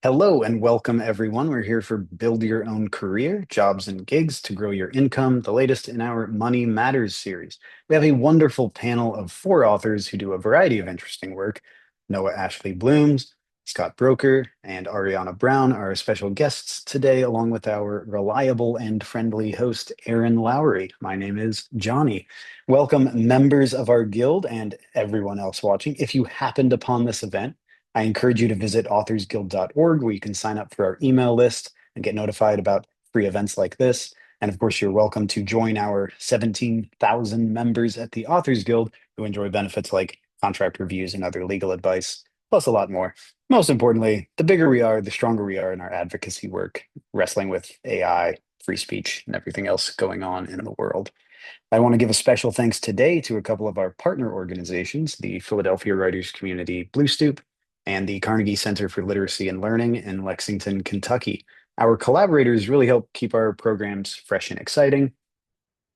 Hello and welcome, everyone. We're here for Build Your Own Career, Jobs and Gigs to Grow Your Income, the latest in our Money Matters series. We have a wonderful panel of four authors who do a variety of interesting work. Noah Ashley Blooms, Scott Broker, and Ariana Brown are our special guests today, along with our reliable and friendly host, Erin Lowry. My name is Johnny. Welcome, members of our guild and everyone else watching. If you happened upon this event, I encourage you to visit authorsguild.org where you can sign up for our email list and get notified about free events like this. And of course, you're welcome to join our 17,000 members at the Authors Guild who enjoy benefits like contract reviews and other legal advice, plus a lot more. Most importantly, the bigger we are, the stronger we are in our advocacy work, wrestling with AI, free speech, and everything else going on in the world. I want to give a special thanks today to a couple of our partner organizations, the Philadelphia Writers Community Blue Stoop and the Carnegie Center for Literacy and Learning in Lexington, Kentucky. Our collaborators really help keep our programs fresh and exciting.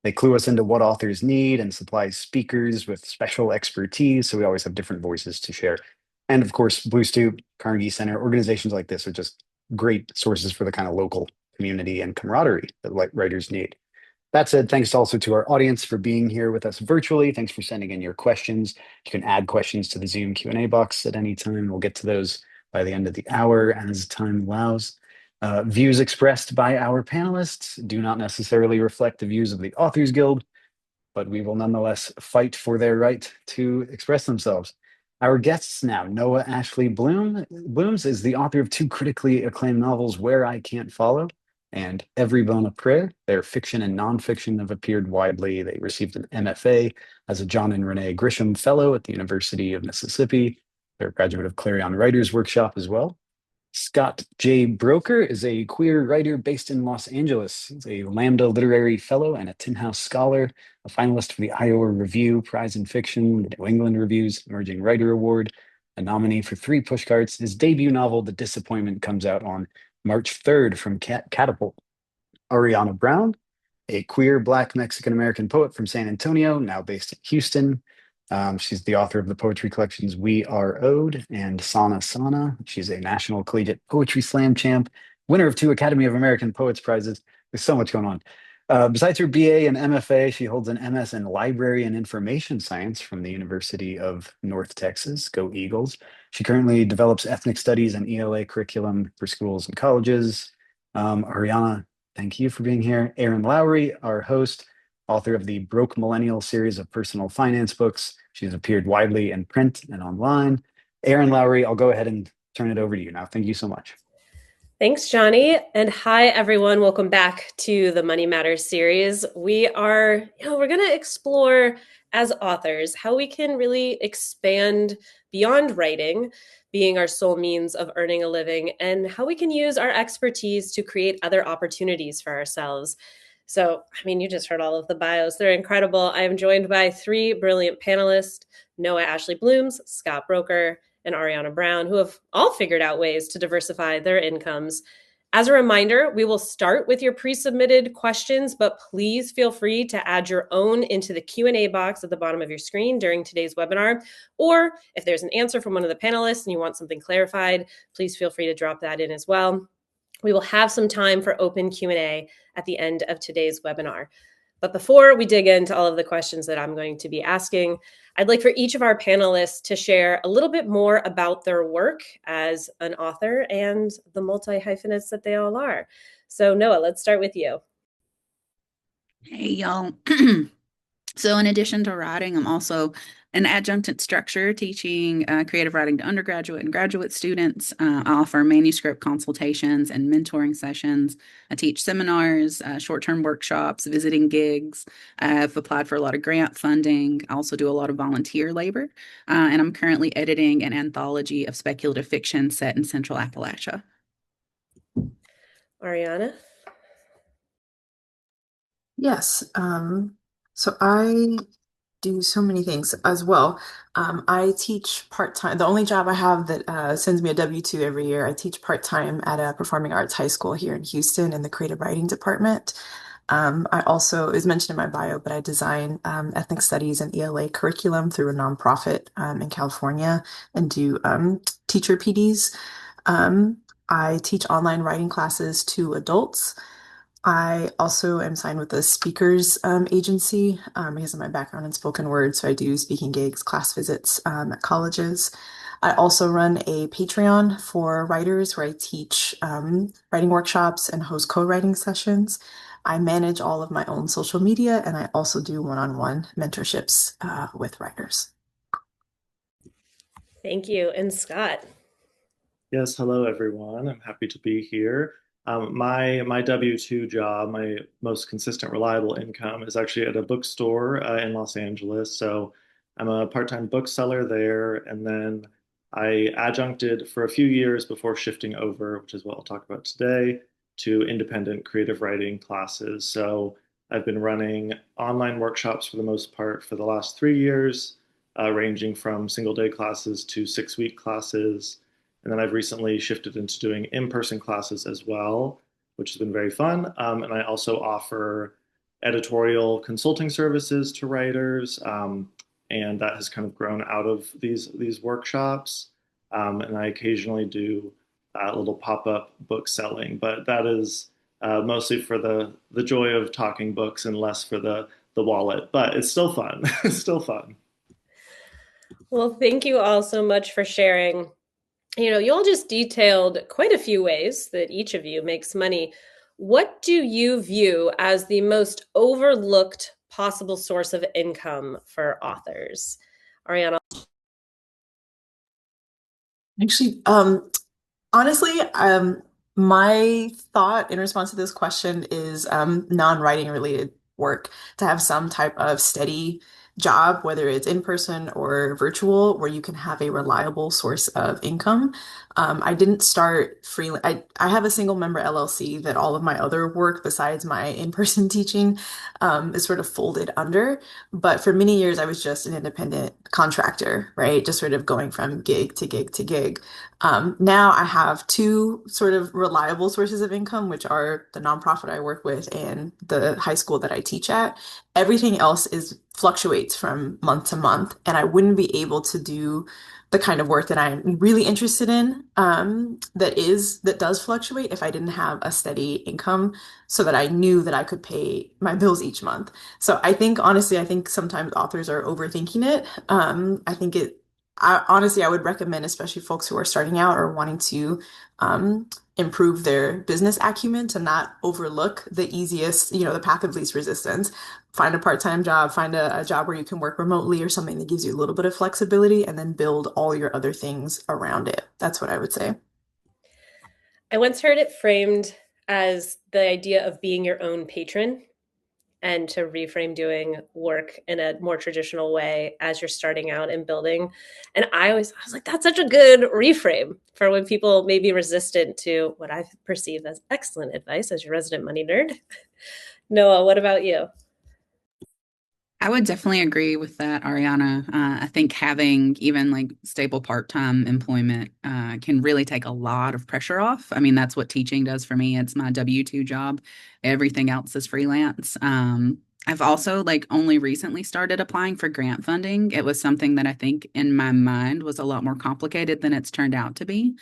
They clue us into what authors need and supply speakers with special expertise, so we always have different voices to share. And of course, Blue Stoop, Carnegie Center, organizations like this are just great sources for the kind of local community and camaraderie that writers need. That said, thanks also to our audience for being here with us virtually. Thanks for sending in your questions. You can add questions to the Zoom Q&A box at any time. We'll get to those by the end of the hour as time allows. Views expressed by our panelists do not necessarily reflect the views of the Authors Guild, but we will nonetheless fight for their right to express themselves. Our guests now, Noah Ashley Blooms is the author of two critically acclaimed novels, Where I Can't Follow and Every Bone a Prayer. Their fiction and nonfiction have appeared widely. They received an MFA as a John and Renee Grisham Fellow at the University of Mississippi. They're a graduate of Clarion Writers Workshop as well. Scott J. Broker is a queer writer based in Los Angeles. He's a Lambda Literary Fellow and a Tin House Scholar, a finalist for the Iowa Review Prize in Fiction, the New England Review's Emerging Writer Award, a nominee for 3 pushcarts. His debut novel, The Disappointment, comes out on March 3rd from Catapult. Ariana Brown, a queer Black Mexican-American poet from San Antonio, now based in Houston. She's the author of the poetry collections We Are Ode and Sana Sana. She's a National Collegiate Poetry Slam champ, winner of 2 Academy of American Poets Prizes. There's so much going on. Besides her BA and MFA, she holds an MS in Library and Information Science from the University of North Texas. Go Eagles. She currently develops ethnic studies and ELA curriculum for schools and colleges. Ariana, thank you for being here. Erin Lowry, our host, author of the Broke Millennial series of personal finance books. She's appeared widely in print and online. Erin Lowry, I'll go ahead and turn it over to you now. Thank you so much. Thanks, Johnny. And hi, everyone. Welcome back to the Money Matters series. We're going to explore as authors how we can really expand beyond writing, being our sole means of earning a living, and how we can use our expertise to create other opportunities for ourselves. So, you just heard all of the bios. They're incredible. I am joined by 3 brilliant panelists, Noah Ashley Blooms, Scott Broker, and Ariana Brown, who have all figured out ways to diversify their incomes. As a reminder, we will start with your pre-submitted questions, but please feel free to add your own into the Q&A box at the bottom of your screen during today's webinar. Or if there's an answer from one of the panelists and you want something clarified, please feel free to drop that in as well. We will have some time for open Q&A at the end of today's webinar. But before we dig into all of the questions that I'm going to be asking, I'd like for each of our panelists to share a little bit more about their work as an author and the multi-hyphenates that they all are. So Noah, let's start with you. Hey, y'all. So in addition to writing, I'm also an adjunct instructor teaching creative writing to undergraduate and graduate students. I offer manuscript consultations and mentoring sessions. I teach seminars, short-term workshops, visiting gigs. I've applied for a lot of grant funding. I also do a lot of volunteer labor. And I'm currently editing an anthology of speculative fiction set in Central Appalachia. Ariana? Yes. So I do so many things as well. I teach part-time. The only job I have that sends me a W-2 every year, I teach part-time at a performing arts high school here in Houston in the creative writing department. I also, as mentioned in my bio, but I design ethnic studies and ELA curriculum through a nonprofit in California and do teacher PDs. I teach online writing classes to adults. I also am signed with a speakers agency because of my background in spoken word. So I do speaking gigs, class visits at colleges. I also run a Patreon for writers where I teach writing workshops and host co-writing sessions. I manage all of my own social media, and I also do one-on-one mentorships with writers. Thank you. And Scott. Yes, hello everyone. I'm happy to be here. My W-2 job, my most consistent, reliable income is actually at a bookstore in Los Angeles. So I'm a part-time bookseller there, and then I adjuncted for a few years before shifting over, which is what I'll talk about today, to independent creative writing classes. So I've been running online workshops for the most part for the last 3 years, ranging from single-day classes to 6-week classes. And then I've recently shifted into doing in-person classes as well, which has been very fun. And I also offer editorial consulting services to writers, and that has kind of grown out of these workshops. And I occasionally do a little pop-up book selling, but that is mostly for the joy of talking books and less for the wallet. But it's still fun. It's still fun. Well, thank you all so much for sharing. You all just detailed quite a few ways that each of you makes money. What do you view as the most overlooked possible source of income for authors? Ariana? Actually, honestly, my thought in response to this question is non-writing related work, to have some type of steady job, whether it's in person or virtual, where you can have a reliable source of income. I didn't start freelance. I have a single member LLC that all of my other work besides my in-person teaching is sort of folded under. But for many years, I was just an independent contractor, right? Just sort of going from gig to gig to gig. Now I have two sort of reliable sources of income, which are the nonprofit I work with and the high school that I teach at. Everything else is fluctuates from month to month, and I wouldn't be able to do the kind of work that I'm really interested in, that does fluctuate if I didn't have a steady income so that I knew that I could pay my bills each month. So I think honestly, I think sometimes authors are overthinking it. I think it honestly, I would recommend, especially folks who are starting out or wanting to improve their business acumen, to not overlook the easiest, the path of least resistance. Find a part-time job, find a job where you can work remotely or something that gives you a little bit of flexibility, and then build all your other things around it. That's what I would say. I once heard it framed as the idea of being your own patron, and to reframe doing work in a more traditional way as you're starting out and building. And I was like, that's such a good reframe for when people may be resistant to what I perceive as excellent advice as your resident money nerd. Noah, what about you? I would definitely agree with that, Ariana. I think having even like stable part-time employment can really take a lot of pressure off. I mean, that's what teaching does for me. It's my W-2 job. Everything else is freelance. I've also like only recently started applying for grant funding. It was something that I think in my mind was a lot more complicated than it's turned out to be.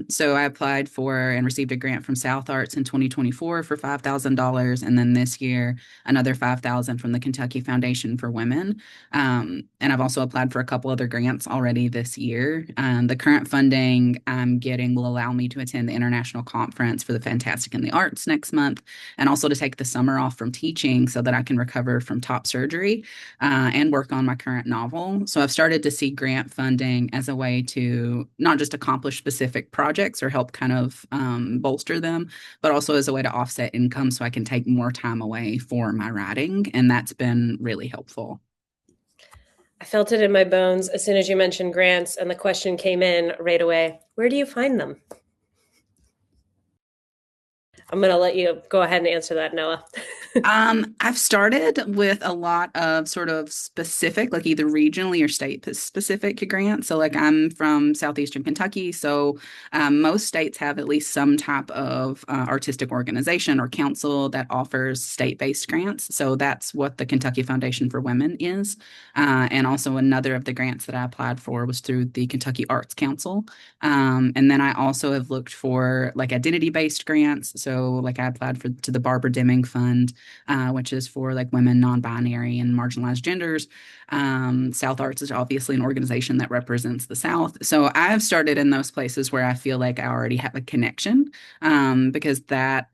So I applied for and received a grant from South Arts in 2024 for $5,000. And then this year, another $5,000 from the Kentucky Foundation for Women. And I've also applied for a couple other grants already this year. The current funding I'm getting will allow me to attend the international conference for the Fantastic in the Arts next month, and also to take the summer off from teaching so that I can recover from top surgery and work on my current novel. So I've started to see grant funding as a way to not just accomplish specific projects or help kind of bolster them, but also as a way to offset income so I can take more time away for my writing. And that's been really helpful. I felt it in my bones as soon as you mentioned grants, and the question came in right away. Where do you find them? I'm going to let you go ahead and answer that, Noah. I've started with a lot of sort of specific, like either regionally or state specific grants. So, like, I'm from southeastern Kentucky, so most states have at least some type of artistic organization or council that offers state-based grants. So that's what the Kentucky Foundation for Women is. And also another of the grants that I applied for was through the Kentucky Arts Council. And then I also have looked for like identity-based grants. So, like, I applied for to the Barbara Deming Fund, which is for like women, non-binary, and marginalized genders. South Arts is obviously an organization that represents the South. So I've started in those places where I feel like I already have a connection, because that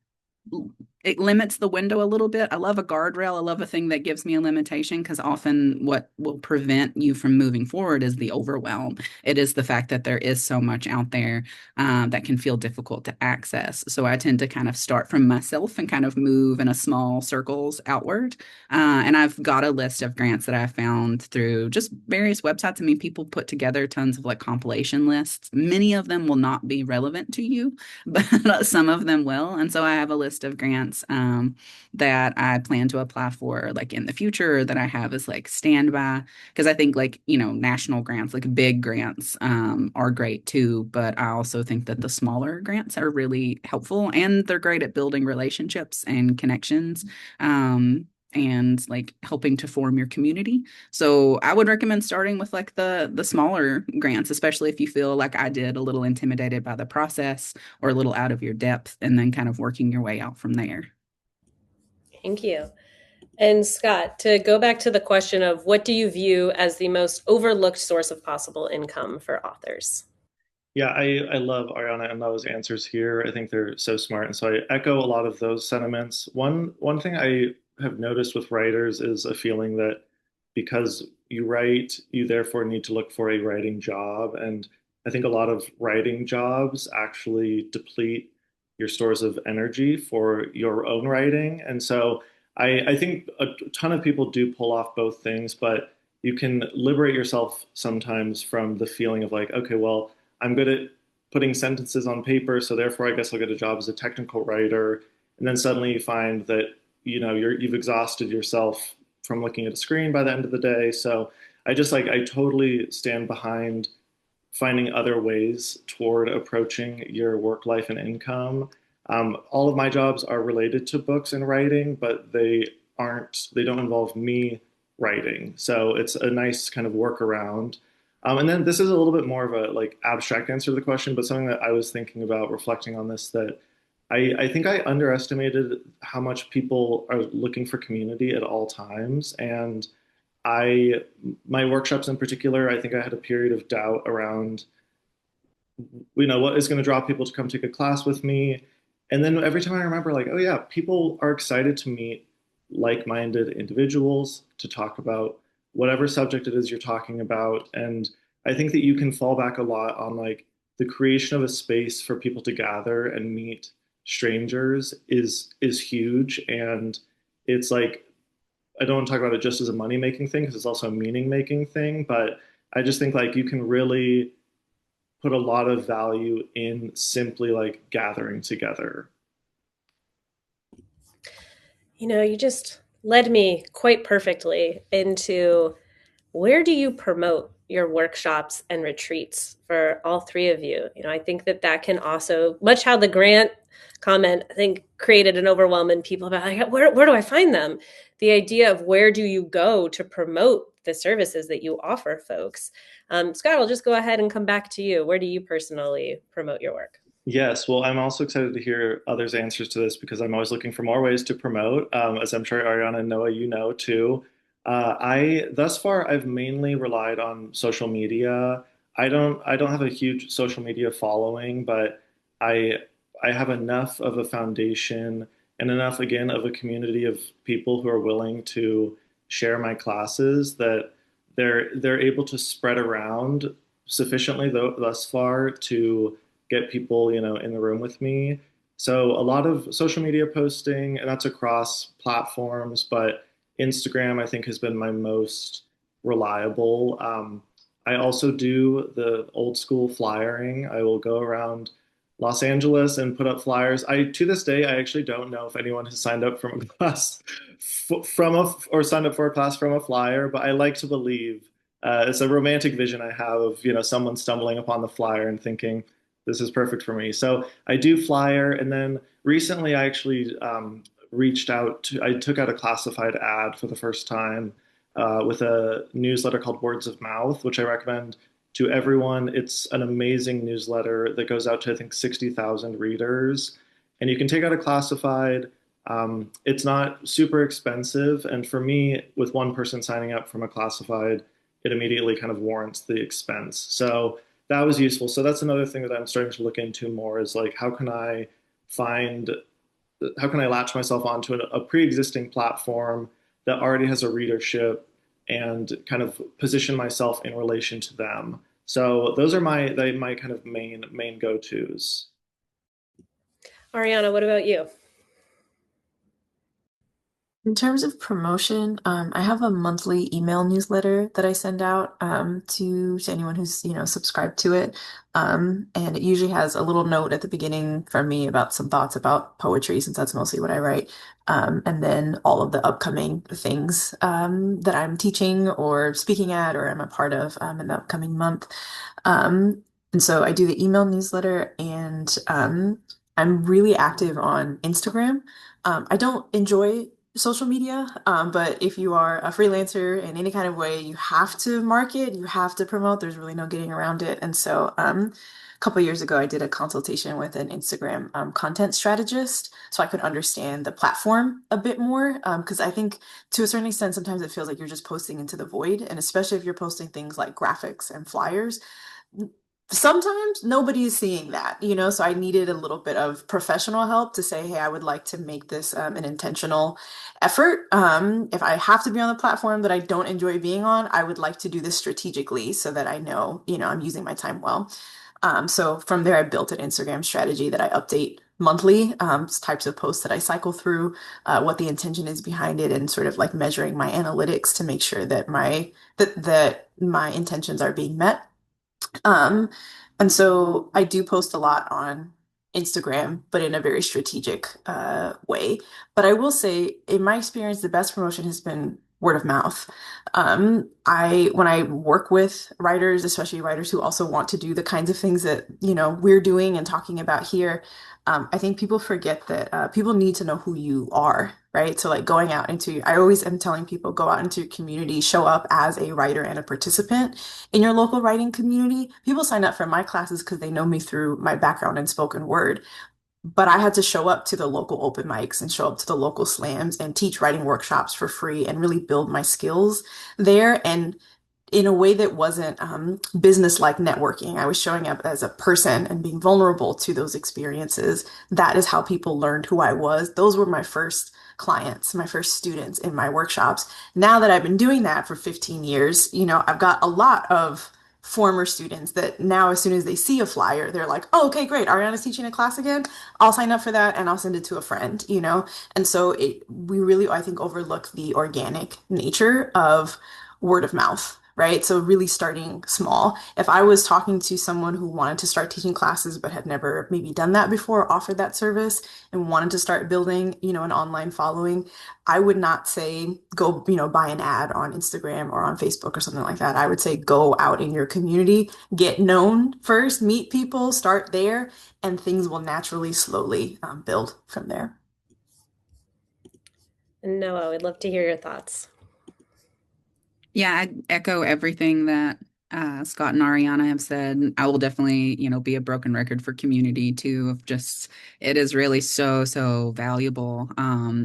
it limits the window a little bit. I love a guardrail. I love a thing that gives me a limitation, because often what will prevent you from moving forward is the overwhelm. It is the fact that there is so much out there that can feel difficult to access. So I tend to kind of start from myself and kind of move in a small circles outward. And I've got a list of grants that I found through just various websites. I mean, people put together tons of like compilation lists. Many of them will not be relevant to you, but some of them will. And so I have a list of grants that I plan to apply for like in the future, that I have as like standby. Because I think, like, national grants, like big grants, are great too. But I also think that the smaller grants are really helpful, and they're great at building relationships and connections. And like helping to form your community. So I would recommend starting with like the smaller grants, especially if you feel like I did, a little intimidated by the process or a little out of your depth, and then kind of working your way out from there. Thank you. And Scott, to go back to the question of what do you view as the most overlooked source of possible income for authors? Yeah, I love Ariana and Noah's answers here. I think they're so smart. And so I echo a lot of those sentiments. One thing I have noticed with writers is a feeling that because you write, you therefore need to look for a writing job. And I think a lot of writing jobs actually deplete your stores of energy for your own writing. And so I think a ton of people do pull off both things, but you can liberate yourself sometimes from the feeling of like, okay, well, I'm good at putting sentences on paper, so therefore I guess I'll get a job as a technical writer. And then suddenly you find that you've exhausted yourself from looking at a screen by the end of the day. So I totally stand behind finding other ways toward approaching your work life and income. All of my jobs are related to books and writing, but they don't involve me writing. So it's a nice kind of workaround. And then this is a little bit more of a like abstract answer to the question, but something that I was thinking about reflecting on this, that I think I underestimated how much people are looking for community at all times. And my workshops in particular, I think I had a period of doubt around, what is going to draw people to come take a class with me. And then every time I remember, like, oh yeah, people are excited to meet like-minded individuals to talk about whatever subject it is you're talking about. And I think that you can fall back a lot on like the creation of a space for people to gather and meet strangers is huge. And it's like, I don't want to talk about it just as a money making thing, because it's also a meaning making thing. But I just think like you can really put a lot of value in simply like gathering together. You just led me quite perfectly into where do you promote your workshops and retreats for all three of you? I think that can also, much how the grant comment, I think, created an overwhelm in people about like, where do I find them? The idea of where do you go to promote the services that you offer folks? Scott, I'll just go ahead and come back to you. Where do you personally promote your work? Yes, well, I'm also excited to hear others' answers to this because I'm always looking for more ways to promote, as I'm sure Ariana and Noah, you know too. Thus far, I've mainly relied on social media. I don't have a huge social media following, but I, I have enough of a foundation and enough, again, of a community of people who are willing to share my classes that they're able to spread around sufficiently, thus far, to get people, in the room with me. So a lot of social media posting, and that's across platforms, but Instagram, I think, has been my most reliable. I also do the old school flyering. I will go around Los Angeles and put up flyers. To this day, I actually don't know if anyone has signed up from a class from a or signed up for a class from a flyer, but I like to believe it's a romantic vision I have of, someone stumbling upon the flyer and thinking, this is perfect for me. So I do flyer, and then recently I actually I took out a classified ad for the first time with a newsletter called Words of Mouth, which I recommend to everyone. It's an amazing newsletter that goes out to, I think, 60,000 readers. And you can take out a classified. It's not super expensive. And for me, with one person signing up from a classified, it immediately kind of warrants the expense. So that was useful. So that's another thing that I'm starting to look into more, is like, find, how can I latch myself onto a pre-existing platform that already has a readership and kind of position myself in relation to them. So those are my kind of main go-tos. Ariana, what about you? In terms of promotion, I have a monthly email newsletter that I send out to anyone who's subscribed to it, and it usually has a little note at the beginning from me about some thoughts about poetry, since that's mostly what I write, and then all of the upcoming things that I'm teaching or speaking at or I'm a part of in the upcoming month. And so I do the email newsletter, and I'm really active on Instagram. I don't enjoy social media. But if you are a freelancer in any kind of way, you have to market, you have to promote. There's really no getting around it. And so a couple of years ago, I did a consultation with an Instagram content strategist so I could understand the platform a bit more. Because I think to a certain extent, sometimes it feels like you're just posting into the void. And especially if you're posting things like graphics and flyers, sometimes nobody is seeing that, so I needed a little bit of professional help to say, hey, I would like to make this an intentional effort. If I have to be on the platform that I don't enjoy being on, I would like to do this strategically so that I know, I'm using my time well. So from there, I built an Instagram strategy that I update monthly, types of posts that I cycle through, what the intention is behind it, and sort of like measuring my analytics to make sure that my intentions are being met. Um, and so I do post a lot on Instagram, but in a very strategic way. But I will say, in my experience, the best promotion has been word of mouth. When I work with writers, especially writers who also want to do the kinds of things that, we're doing and talking about here, I think people forget that people need to know who you are, right? So like I always am telling people, go out into your community, show up as a writer and a participant in your local writing community. People sign up for my classes because they know me through my background in spoken word. But I had to show up to the local open mics and show up to the local slams and teach writing workshops for free and really build my skills there. And in a way that wasn't business-like networking. I was showing up as a person and being vulnerable to those experiences. That is how people learned who I was. Those were my first clients, my first students in my workshops. Now that I've been doing that for 15 years, I've got a lot of former students that now, as soon as they see a flyer, they're like, oh, okay, great. Ariana's teaching a class again. I'll sign up for that and I'll send it to a friend. And so we really, I think, overlook the organic nature of word of mouth, right? So really starting small. If I was talking to someone who wanted to start teaching classes but had never maybe done that before, offered that service and wanted to start building, an online following, I would not say go, buy an ad on Instagram or on Facebook or something like that. I would say go out in your community, get known first, meet people, start there, and things will naturally, slowly build from there. Noah, we'd love to hear your thoughts. Yeah, I echo everything that Scott and Ariana have said. I will definitely, be a broken record for community too. Of just, it is really so, so valuable.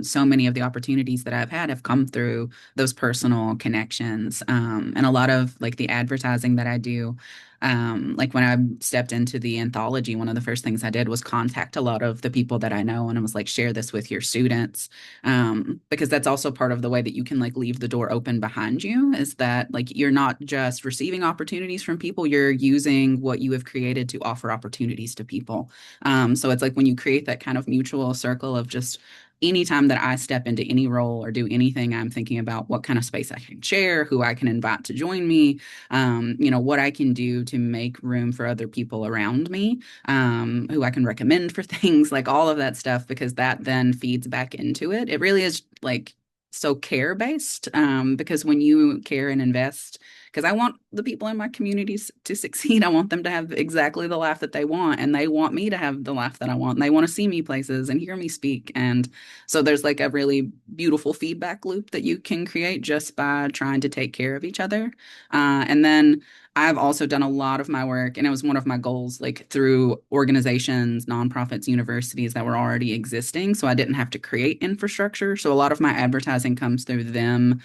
So many of the opportunities that I've had have come through those personal connections. And a lot of like the advertising that I do. Like when I stepped into the anthology, one of the first things I did was contact a lot of the people that I know, and I was like, share this with your students, because that's also part of the way that you can like leave the door open behind you, is that like you're not just receiving opportunities from people, you're using what you have created to offer opportunities to people. So it's like when you create that kind of mutual circle of just anytime that I step into any role or do anything, I'm thinking about what kind of space I can share, who I can invite to join me, what I can do to make room for other people around me, who I can recommend for things, like all of that stuff, because that then feeds back into it. It really is like so care based, because when you care and invest, because I want the people in my communities to succeed. I want them to have exactly the laugh that they want, and they want me to have the laugh that I want, and they want to see me places and hear me speak. And so there's like a really beautiful feedback loop that you can create just by trying to take care of each other. And then I've also done a lot of my work, and it was one of my goals, like through organizations, nonprofits, universities that were already existing. So I didn't have to create infrastructure. So a lot of my advertising comes through them,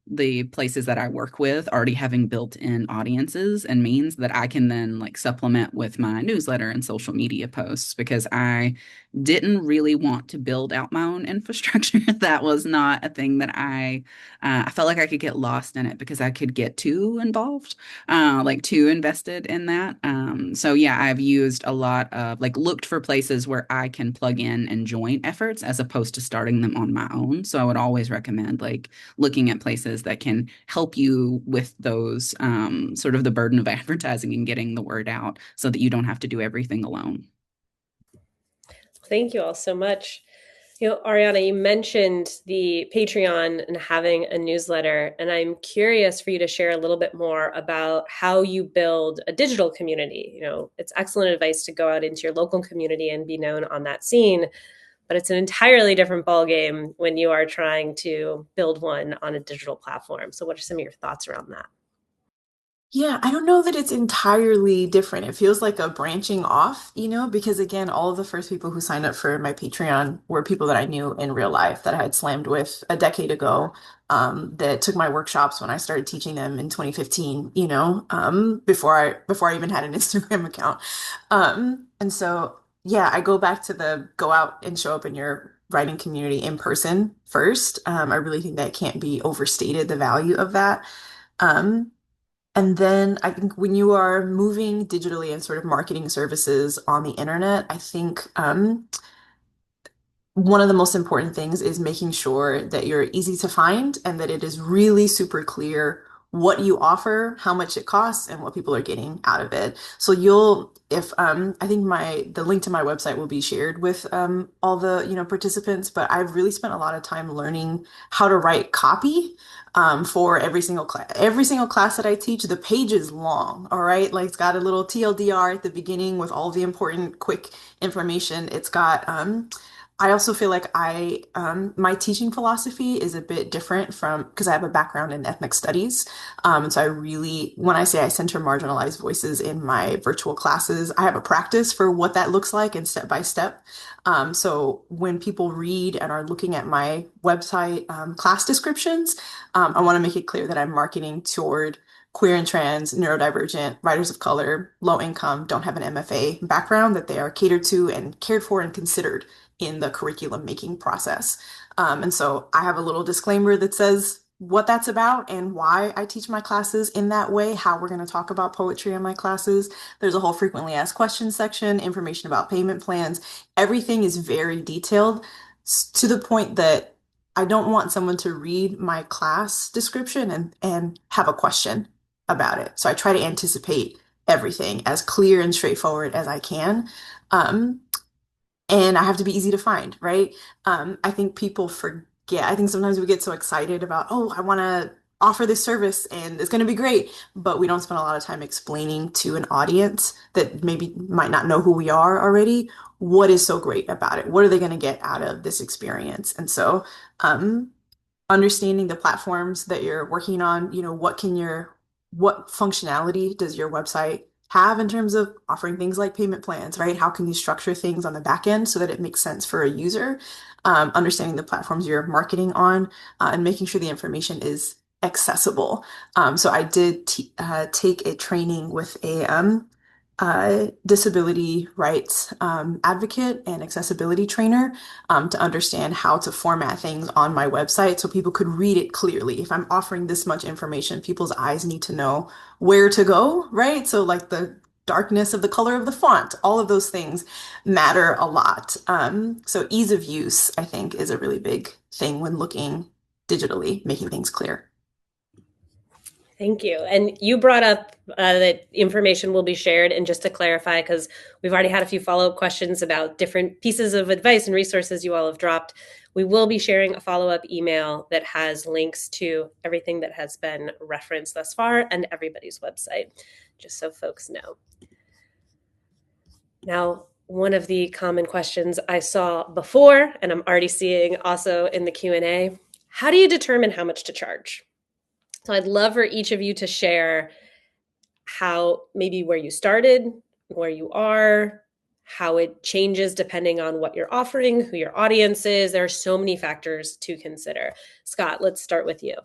the places that I work with already having built-in audiences, and means that I can then like supplement with my newsletter and social media posts, because I didn't really want to build out my own infrastructure. That was not a thing that I felt like I could get lost in it because I could get too involved, like too invested in that. So yeah, I've used a lot of like looked for places where I can plug in and join efforts as opposed to starting them on my own. So I would always recommend like looking at places that can help you with those, sort of the burden of advertising and getting the word out so that you don't have to do everything alone. Thank you all so much. Ariana, you mentioned the Patreon and having a newsletter, and I'm curious for you to share a little bit more about how you build a digital community. It's excellent advice to go out into your local community and be known on that scene, but it's an entirely different ballgame when you are trying to build one on a digital platform. So what are some of your thoughts around that? Yeah, I don't know that it's entirely different. It feels like a branching off, because again, all of the first people who signed up for my Patreon were people that I knew in real life that I had slammed with a decade ago, that took my workshops when I started teaching them in 2015, before I even had an Instagram account. And so yeah, I go back to the go out and show up in your writing community in person first. I really think that can't be overstated, the value of that. Um, and then I think when you are moving digitally and sort of marketing services on the internet, I think one of the most important things is making sure that you're easy to find and that it is really super clear what you offer, how much it costs, and what people are getting out of it. So if I think the link to my website will be shared with all the participants, but I've really spent a lot of time learning how to write copy for every single class that I teach. The page is long, all right? Like it's got a little TLDR at the beginning with all the important quick information. It's got I also feel like my teaching philosophy is a bit different from, because I have a background in ethnic studies. And so when I say I center marginalized voices in my virtual classes, I have a practice for what that looks like and step by step. So when people read and are looking at my website class descriptions, I want to make it clear that I'm marketing toward queer and trans, neurodivergent, writers of color, low income, don't have an MFA background, that they are catered to and cared for and considered in the curriculum making process. And so I have a little disclaimer that says what that's about and why I teach my classes in that way, how we're going to talk about poetry in my classes. There's a whole frequently asked questions section, information about payment plans. Everything is very detailed to the point that I don't want someone to read my class description and have a question about it. So I try to anticipate everything as clear and straightforward as I can. And I have to be easy to find, right? I think people forget. I think sometimes we get so excited about, oh, I want to offer this service and it's going to be great, but we don't spend a lot of time explaining to an audience that maybe might not know who we are already, what is so great about it? What are they going to get out of this experience? And so, understanding the platforms that you're working on, what functionality does your website have in terms of offering things like payment plans, right? How can you structure things on the back end so that it makes sense for a user? Understanding the platforms you're marketing on, and making sure the information is accessible. So I did take a training with a disability rights advocate and accessibility trainer, to understand how to format things on my website so people could read it clearly. If I'm offering this much information, people's eyes need to know where to go, right? So like darkness of the color of the font. All of those things matter a lot. So ease of use, I think, is a really big thing when looking digitally, making things clear. Thank you. And you brought up that information will be shared. And just to clarify, because we've already had a few follow-up questions about different pieces of advice and resources you all have dropped, we will be sharing a follow-up email that has links to everything that has been referenced thus far and everybody's website, just so folks know. Now, one of the common questions I saw before, and I'm already seeing also in the Q&A, how do you determine how much to charge? So I'd love for each of you to share how, maybe where you started, where you are, how it changes depending on what you're offering, who your audience is. There are so many factors to consider. Scott, let's start with you.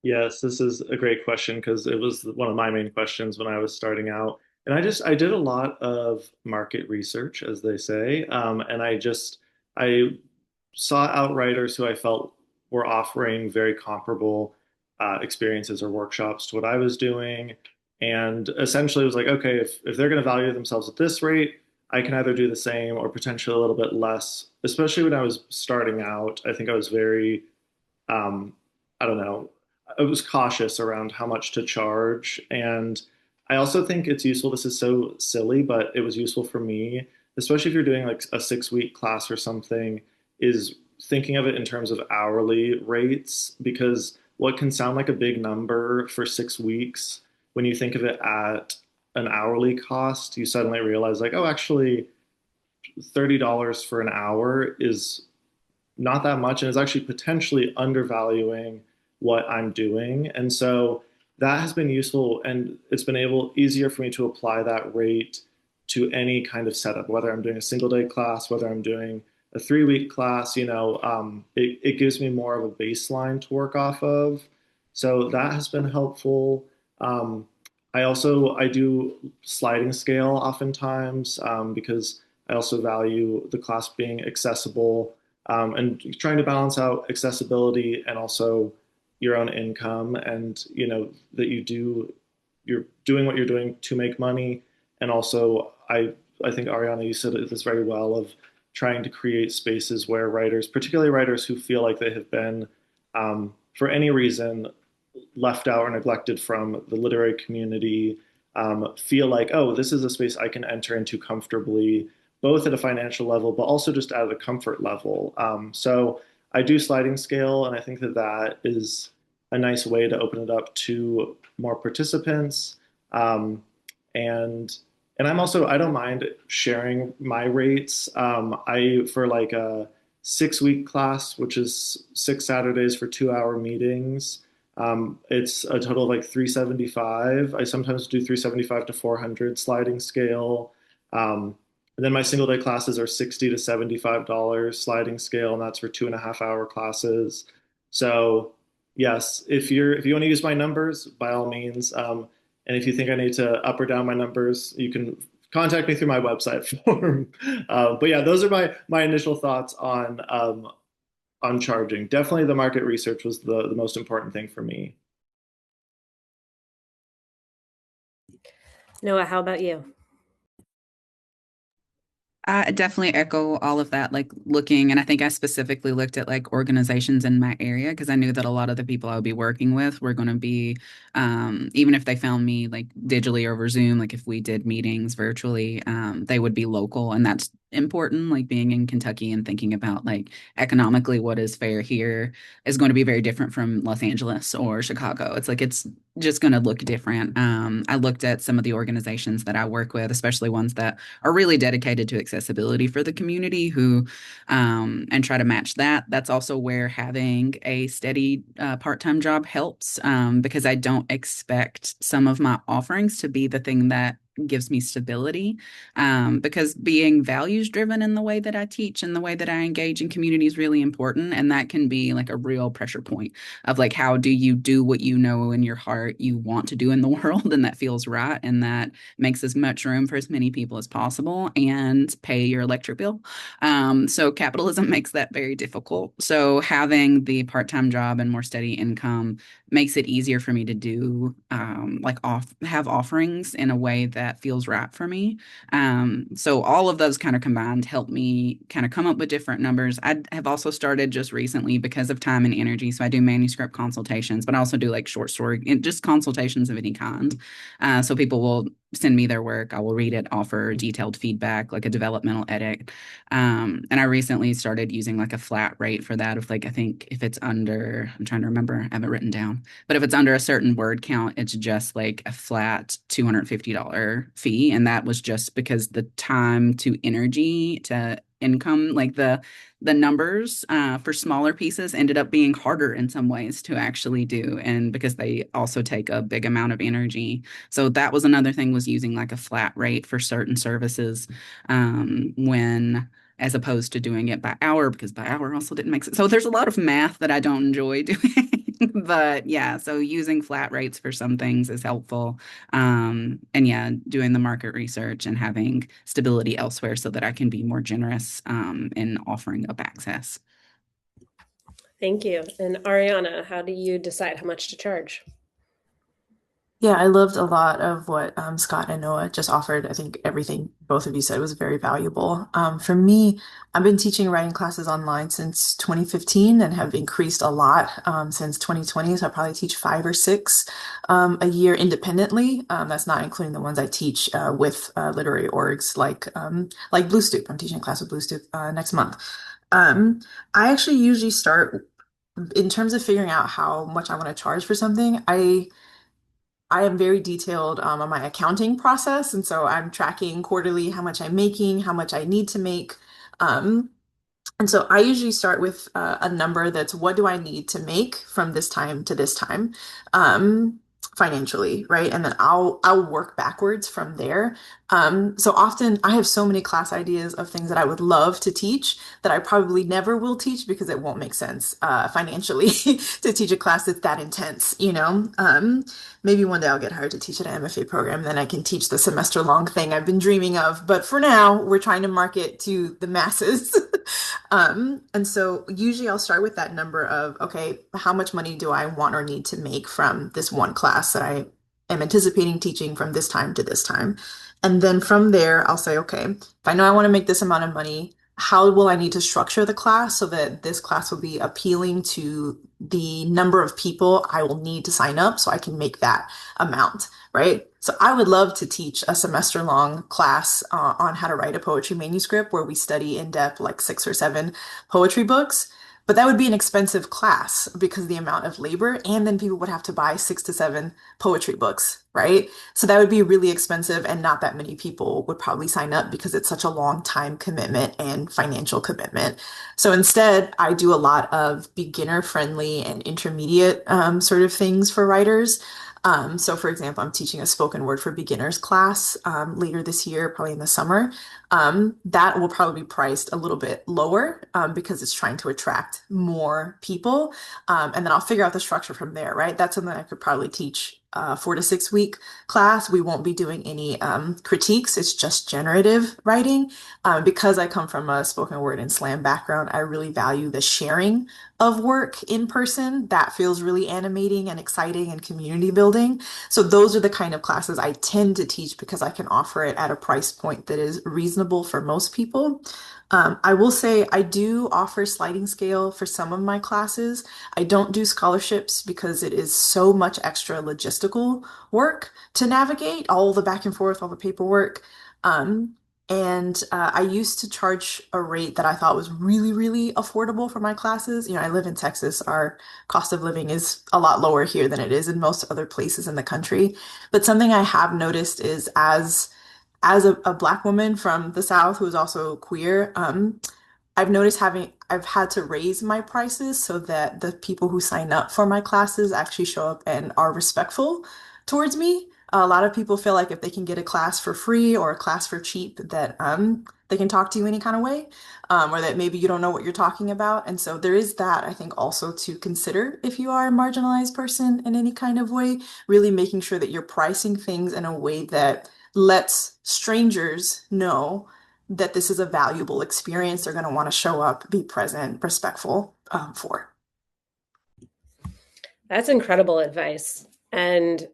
Yes, this is a great question because it was one of my main questions when I was starting out. And I did a lot of market research, as they say. And I sought out writers who I felt were offering very comparable experiences or workshops to what I was doing. And essentially it was like, okay, if they're going to value themselves at this rate, I can either do the same or potentially a little bit less. Especially when I was starting out, I think I was very, I don't know, I was cautious around how much to charge. And I also think it's useful. This is so silly, but it was useful for me, especially if you're doing like a 6 week class or something, is thinking of it in terms of hourly rates, because what can sound like a big number for 6 weeks, when you think of it at an hourly cost, you suddenly realize like, oh, actually $30 for an hour is not that much and is actually potentially undervaluing what I'm doing. And so that has been useful, and it's been easier for me to apply that rate to any kind of setup, whether I'm doing a single day class, whether I'm doing a 3 week class, it gives me more of a baseline to work off of. So that has been helpful. I do sliding scale oftentimes, because I also value the class being accessible, and trying to balance out accessibility and also your own income, and that you're doing what you're doing to make money. And also I think Ariana, you said this very well, of trying to create spaces where writers, particularly writers who feel like they have been, for any reason, left out or neglected from the literary community, feel like, oh, this is a space I can enter into comfortably, both at a financial level, but also just at a comfort level. So I do sliding scale, and I think that that is a nice way to open it up to more participants. And I don't mind sharing my rates. For like a 6 week class, which is 6 Saturdays for 2 hour meetings, it's a total of like 375. I sometimes do 375 to 400 sliding scale. And then my single day classes are $60 to $75 sliding scale, and that's for 2.5 hour classes. So yes, if you want to use my numbers, by all means. And if you think I need to up or down my numbers, you can contact me through my website form. But yeah, those are my initial thoughts on charging. Definitely the market research was the most important thing for me. Noah, how about you? I definitely echo all of that, like looking, and I think I specifically looked at like organizations in my area because I knew that a lot of the people I would be working with were going to be, even if they found me like digitally over Zoom, like if we did meetings virtually, they would be local. And that's important, like being in Kentucky and thinking about like economically what is fair here is going to be very different from Los Angeles or Chicago. It's like it's just going to look different. I looked at some of the organizations that I work with, especially ones that are really dedicated to accessibility for the community and try to match that. That's also where having a steady part-time job helps, because I don't expect some of my offerings to be the thing that gives me stability, because being values driven in the way that I teach and the way that I engage in community is really important. And that can be like a real pressure point of like, how do you do what you know in your heart you want to do in the world, and that feels right, and that makes as much room for as many people as possible and pay your electric bill. So capitalism makes that very difficult. So having the part-time job and more steady income makes it easier for me to do have offerings in a way that that feels right for me. So all of those kind of combined help me kind of come up with different numbers. I have also started just recently because of time and energy. So I do manuscript consultations, but I also do like short story and just consultations of any kind. So people will send me their work. I will read it, offer detailed feedback, like a developmental edit. And I recently started using like a flat rate for that of like, I think if it's under, I'm trying to remember, I have it written down, but if it's under a certain word count, it's just like a flat $250 fee. And that was just because the time to energy to income, like the numbers for smaller pieces ended up being harder in some ways to actually do. And because they also take a big amount of energy. So that was another thing, was using like a flat rate for certain services when as opposed to doing it by hour, because by hour also didn't make sense. So there's a lot of math that I don't enjoy doing. But yeah, so using flat rates for some things is helpful. And yeah, doing the market research and having stability elsewhere so that I can be more generous in offering up access. Thank you. And Ariana, how do you decide how much to charge? Yeah, I loved a lot of what Scott and Noah just offered. I think everything both of you said was very valuable. For me, I've been teaching writing classes online since 2015 and have increased a lot since 2020. So I probably teach 5 or 6 a year independently. That's not including the ones I teach with literary orgs like Blue Stoop. I'm teaching a class with Blue Stoop next month. I actually usually start in terms of figuring out how much I want to charge for something. I am very detailed on my accounting process. And so I'm tracking quarterly how much I'm making, how much I need to make. Um, and so I usually start with a number that's what do I need to make from this time to this time, um, financially, right? And then I'll work backwards from there. So often I have so many class ideas of things that I would love to teach that I probably never will teach because it won't make sense financially to teach a class that's that intense, you know? Maybe one day I'll get hired to teach at an MFA program, then I can teach the semester long thing I've been dreaming of. But for now, we're trying to market to the masses. And so usually I'll start with that number of, okay, how much money do I want or need to make from this one class that I am anticipating teaching from this time to this time? And then from there, I'll say, okay, if I know I want to make this amount of money, how will I need to structure the class so that this class will be appealing to the number of people I will need to sign up so I can make that amount, right? So I would love to teach a semester long class on how to write a poetry manuscript where we study in depth like 6 or 7 poetry books. But that would be an expensive class because of the amount of labor, and then people would have to buy 6 to 7 poetry books, right? So that would be really expensive, and not that many people would probably sign up because it's such a long time commitment and financial commitment. So instead, I do a lot of beginner friendly and intermediate sort of things for writers. So for example, I'm teaching a spoken word for beginners class later this year, probably in the summer. That will probably be priced a little bit lower because it's trying to attract more people. And then I'll figure out the structure from there, right? That's something I could probably teach 4 to 6 week class. We won't be doing any critiques. It's just generative writing. Because I come from a spoken word and slam background, I really value the sharing of work in person. That feels really animating and exciting and community building. So those are the kind of classes I tend to teach because I can offer it at a price point that is reasonable for most people. I will say I do offer sliding scale for some of my classes. I don't do scholarships because it is so much extra logistical work to navigate, all the back and forth, all the paperwork. And I used to charge a rate that I thought was really, really affordable for my classes. You know, I live in Texas. Our cost of living is a lot lower here than it is in most other places in the country. But something I have noticed is as a Black woman from the South who is also queer, I've had to raise my prices so that the people who sign up for my classes actually show up and are respectful towards me. A lot of people feel like if they can get a class for free or a class for cheap, that they can talk to you any kind of way, or that maybe you don't know what you're talking about. And so there is that, I think, also to consider if you are a marginalized person in any kind of way, really making sure that you're pricing things in a way that lets strangers know that this is a valuable experience they're going to want to show up, be present, respectful for. That's incredible advice. And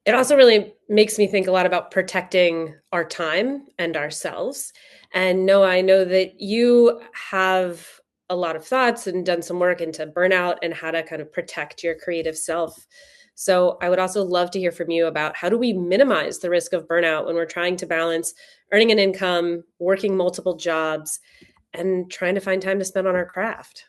it also really makes me think a lot about protecting our time and ourselves. And Noah, I know that you have a lot of thoughts and done some work into burnout and how to kind of protect your creative self. So I would also love to hear from you about how do we minimize the risk of burnout when we're trying to balance earning an income, working multiple jobs, and trying to find time to spend on our craft.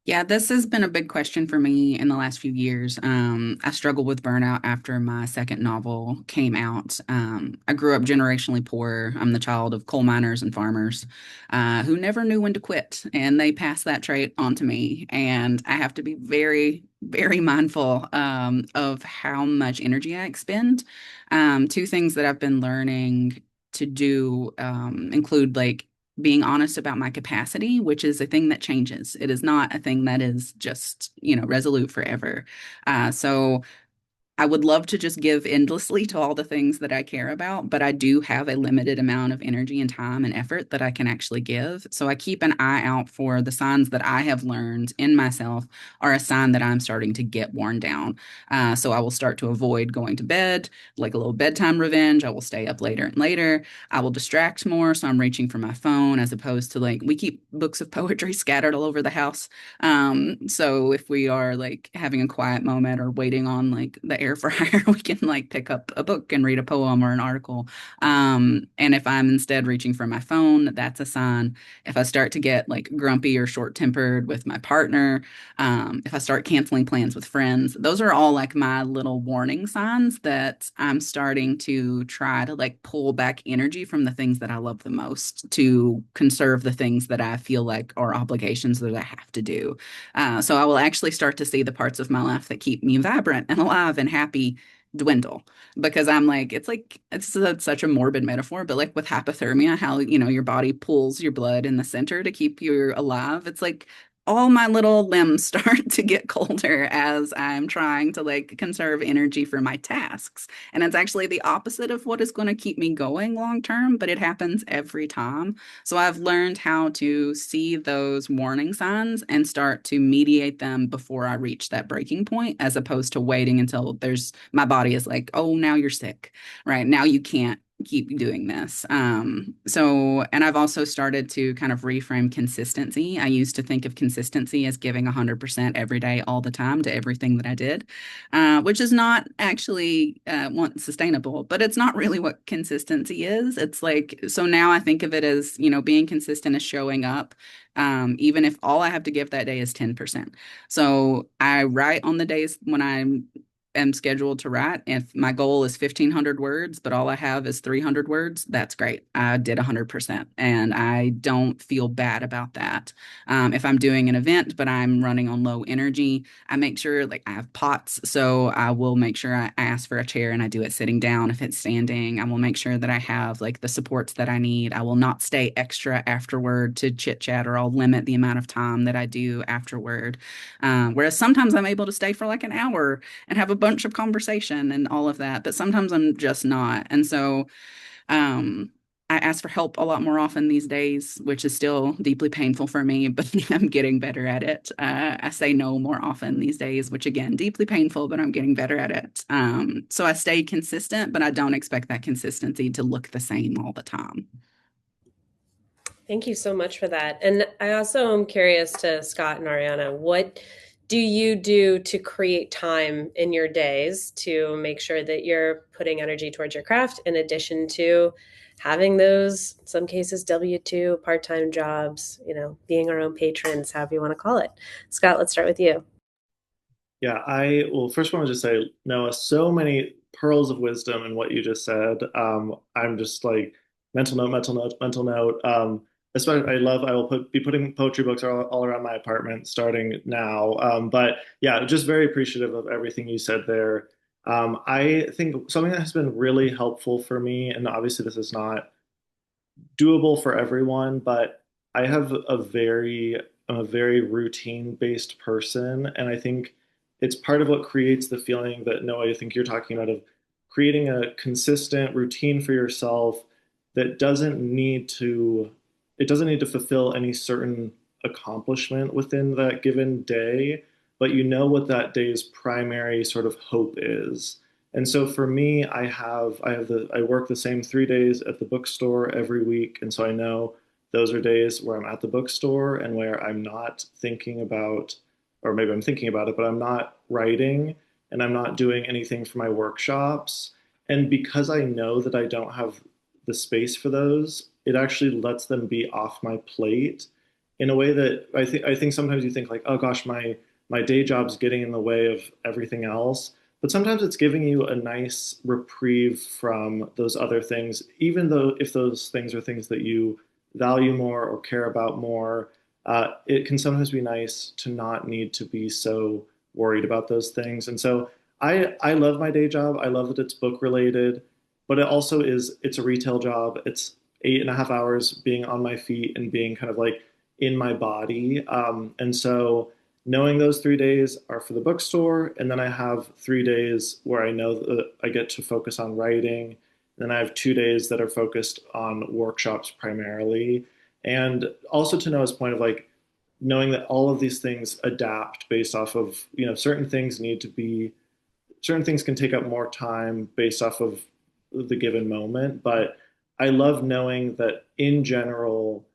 Yeah, this has been a big question for me in the last few years. I struggled with burnout after my second novel came out. I grew up generationally poor. I'm the child of coal miners and farmers who never knew when to quit, and they passed that trait on to me. And I have to be very, very mindful of how much energy I expend. Two things that I've been learning to do include like being honest about my capacity, which is a thing that changes. It is not a thing that is just, resolute forever. So I would love to just give endlessly to all the things that I care about, but I do have a limited amount of energy and time and effort that I can actually give. So I keep an eye out for the signs that I have learned in myself are a sign that I'm starting to get worn down. So I will start to avoid going to bed, like a little bedtime revenge. I will stay up later and later. I will distract more. So I'm reaching for my phone as opposed to like, we keep books of poetry scattered all over the house. So if we are like having a quiet moment or waiting on like the air fryer, we can like pick up a book and read a poem or an article. And if I'm instead reaching for my phone, that's a sign. If I start to get like grumpy or short-tempered with my partner, if I start canceling plans with friends, those are all like my little warning signs that I'm starting to try to like pull back energy from the things that I love the most to conserve the things that I feel like are obligations that I have to do. So I will actually start to see the parts of my life that keep me vibrant and alive and happy dwindle because I'm like such a morbid metaphor, but like with hypothermia, how your body pulls your blood in the center to keep you alive. It's like all my little limbs start to get colder as I'm trying to like conserve energy for my tasks. And it's actually the opposite of what is going to keep me going long term, but it happens every time. So I've learned how to see those warning signs and start to mediate them before I reach that breaking point, as opposed to waiting until my body is like, oh, now you're sick, right? Now you can't keep doing this. And I've also started to kind of reframe consistency. I used to think of consistency as giving 100% every day, all the time to everything that I did, which is not actually sustainable, but it's not really what consistency is. It's like, so now I think of it as, being consistent is showing up. Even if all I have to give that day is 10%. So I write on the days when I'm am scheduled to write. If my goal is 1,500 words, but all I have is 300 words, that's great. I did 100%. And I don't feel bad about that. If I'm doing an event, but I'm running on low energy, I make sure like I have pots. So I will make sure I ask for a chair and I do it sitting down. If it's standing, I will make sure that I have like the supports that I need. I will not stay extra afterward to chit chat, or I'll limit the amount of time that I do afterward. Whereas sometimes I'm able to stay for like an hour and have a bunch of conversation and all of that, but sometimes I'm just not. And so um, I ask for help a lot more often these days, which is still deeply painful for me, but I'm getting better at it. I say no more often these days, which again, deeply painful, but I'm getting better at it. So I stay consistent, but I don't expect that consistency to look the same all the time. Thank you so much for that. And I also am curious to Scott and Ariana, what do you do to create time in your days to make sure that you're putting energy towards your craft in addition to having those, in some cases, W-2 part-time jobs, being our own patrons, however you want to call it. Scott, let's start with you. Yeah, I will first want to just say, Noah, so many pearls of wisdom in what you just said. I'm just like mental note, mental note, mental note. Especially, I will be putting poetry books all around my apartment starting now. But yeah, just very appreciative of everything you said there. I think something that has been really helpful for me, and obviously this is not doable for everyone, but I have I'm a very routine based person. And I think it's part of what creates the feeling that Noah, I think you're talking about, of creating a consistent routine for yourself that doesn't need to fulfill any certain accomplishment within that given day. but you know what that day's primary sort of hope is. And so for me, I work the same 3 days at the bookstore every week, and so I know those are days where I'm at the bookstore and where I'm not thinking about, or maybe I'm thinking about it, but I'm not writing and I'm not doing anything for my workshops. And because I know that I don't have the space for those, it actually lets them be off my plate in a way that I think sometimes you think like, oh gosh, my day job's getting in the way of everything else. But sometimes it's giving you a nice reprieve from those other things, even though if those things are things that you value more or care about more, it can sometimes be nice to not need to be so worried about those things. And so I love my day job. I love that it's book related, but it's a retail job. It's 8.5 hours being on my feet and being kind of like in my body. And so knowing those 3 days are for the bookstore, and then I have 3 days where I know that I get to focus on writing. Then I have 2 days that are focused on workshops primarily. And also to Noah's point of like knowing that all of these things adapt based off of, certain things can take up more time based off of the given moment. But I love knowing that in general,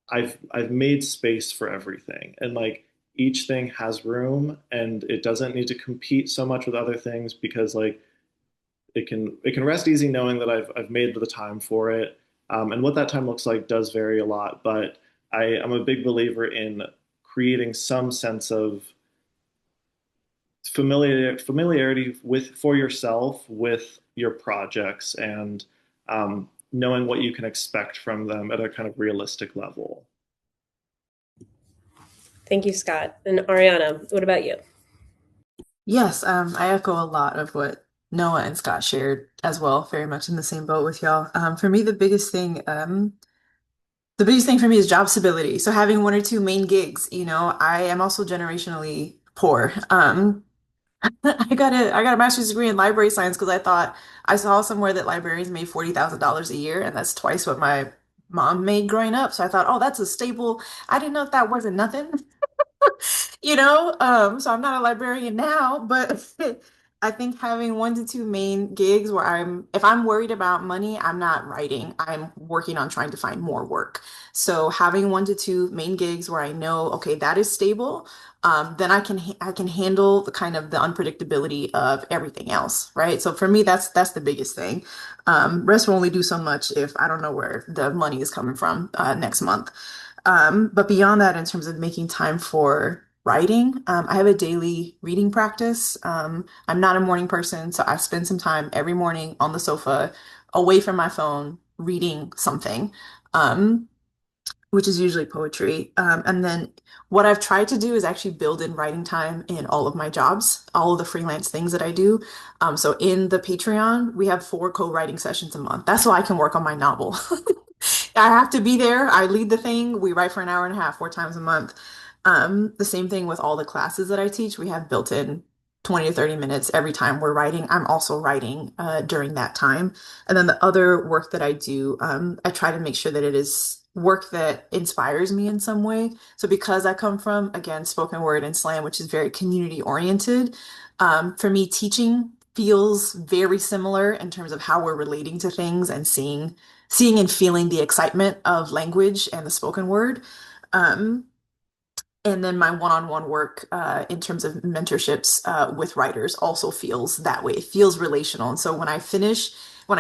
I've made space for everything, and like each thing has room, and it doesn't need to compete so much with other things because like it can rest easy knowing that I've made the time for it. And what that time looks like does vary a lot, but I'm a big believer in creating some sense of familiarity with for yourself with your projects, and knowing what you can expect from them at a kind of realistic level. Thank you, Scott. And Ariana, what about you? Yes, I echo a lot of what Noah and Scott shared as well, very much in the same boat with y'all. For me, the biggest thing for me is job stability. So having one or two main gigs, I am also generationally poor. I got a master's degree in library science because I thought I saw somewhere that librarians made $40,000 a year, and that's twice what my mom made growing up. So I thought, oh, that's a stable. I didn't know if that wasn't nothing. So I'm not a librarian now, but I think having one to two main gigs where if I'm worried about money, I'm not writing. I'm working on trying to find more work. So having one to two main gigs where I know, okay, that is stable, then I can handle the kind of the unpredictability of everything else, right? So for me, that's the biggest thing. Rest will only do so much if I don't know where the money is coming from next month. But beyond that, in terms of making time for writing, I have a daily reading practice. I'm not a morning person, so I spend some time every morning on the sofa, away from my phone, reading something, um, which is usually poetry. And then what I've tried to do is actually build in writing time in all of my jobs, all of the freelance things that I do. So in the Patreon, we have 4 co-writing sessions a month. That's so I can work on my novel. I have to be there. I lead the thing. We write for an hour and a half, 4 times a month. The same thing with all the classes that I teach. We have built in 20 to 30 minutes every time we're writing. I'm also writing during that time. And then the other work that I do, I try to make sure that it is work that inspires me in some way. So because I come from, again, spoken word and slam, which is very community oriented, for me, teaching feels very similar in terms of how we're relating to things and seeing and feeling the excitement of language and the spoken word. Um, and then my one-on-one work in terms of mentorships with writers also feels that way. It feels relational. And so when I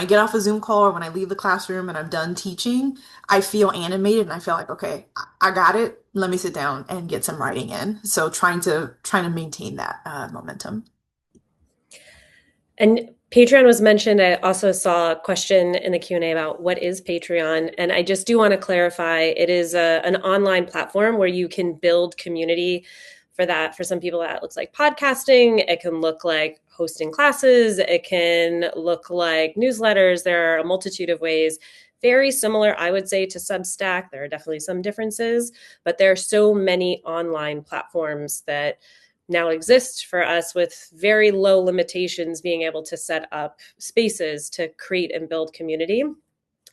get off a Zoom call or when I leave the classroom and I'm done teaching, I feel animated and I feel like, okay, I got it. Let me sit down and get some writing in. So trying to maintain that momentum. And Patreon was mentioned. I also saw a question in the Q&A about what is Patreon. And I just do want to clarify, it is an online platform where you can build community for that. For some people, that looks like podcasting. It can look like hosting classes. It can look like newsletters. There are a multitude of ways. Very similar, I would say, to Substack. There are definitely some differences, but there are so many online platforms that now exist for us with very low limitations, being able to set up spaces to create and build community.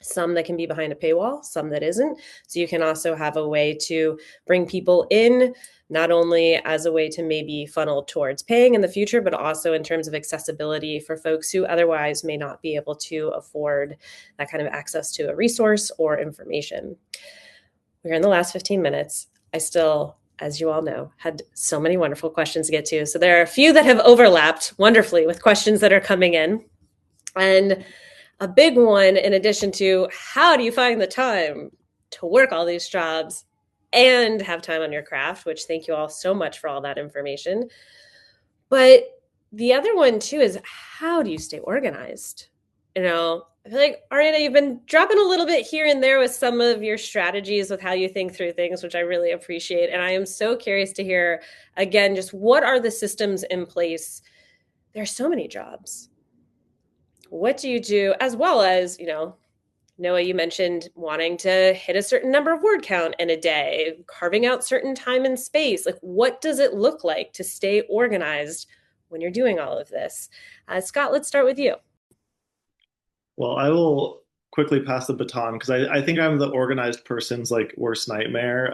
some that can be behind a paywall, some that isn't. So you can also have a way to bring people in, not only as a way to maybe funnel towards paying in the future, but also in terms of accessibility for folks who otherwise may not be able to afford that kind of access to a resource or information. We're in the last 15 minutes. I still, as you all know, had so many wonderful questions to get to. So there are a few that have overlapped wonderfully with questions that are coming in. And a big one, in addition to how do you find the time to work all these jobs and have time on your craft, which thank you all so much for all that information. But the other one too is how do you stay organized? I feel like, Ariana, you've been dropping a little bit here and there with some of your strategies with how you think through things, which I really appreciate. And I am so curious to hear, again, just what are the systems in place? There's so many jobs. What do you do? As well as, Noah, you mentioned wanting to hit a certain number of word count in a day, carving out certain time and space. Like, what does it look like to stay organized when you're doing all of this? Scott, let's start with you. Well, I will quickly pass the baton because I think I'm the organized person's like worst nightmare.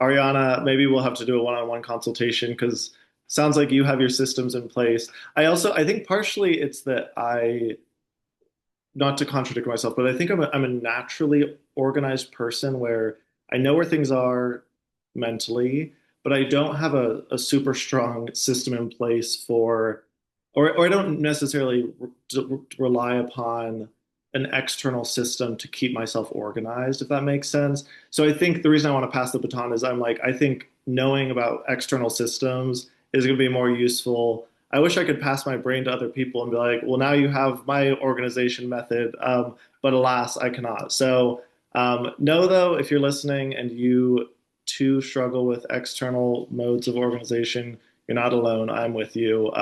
Ariana, maybe we'll have to do a one-on-one consultation because sounds like you have your systems in place. I think partially it's that not to contradict myself, but I think I'm a naturally organized person where I know where things are mentally, but I don't have a super strong system in place or I don't necessarily rely upon an external system to keep myself organized, if that makes sense. So I think the reason I want to pass the baton is I think knowing about external systems is going to be more useful. I wish I could pass my brain to other people and be like, well, now you have my organization method, but alas, I cannot. So know though, if you're listening and you too struggle with external modes of organization, you're not alone. I'm with you.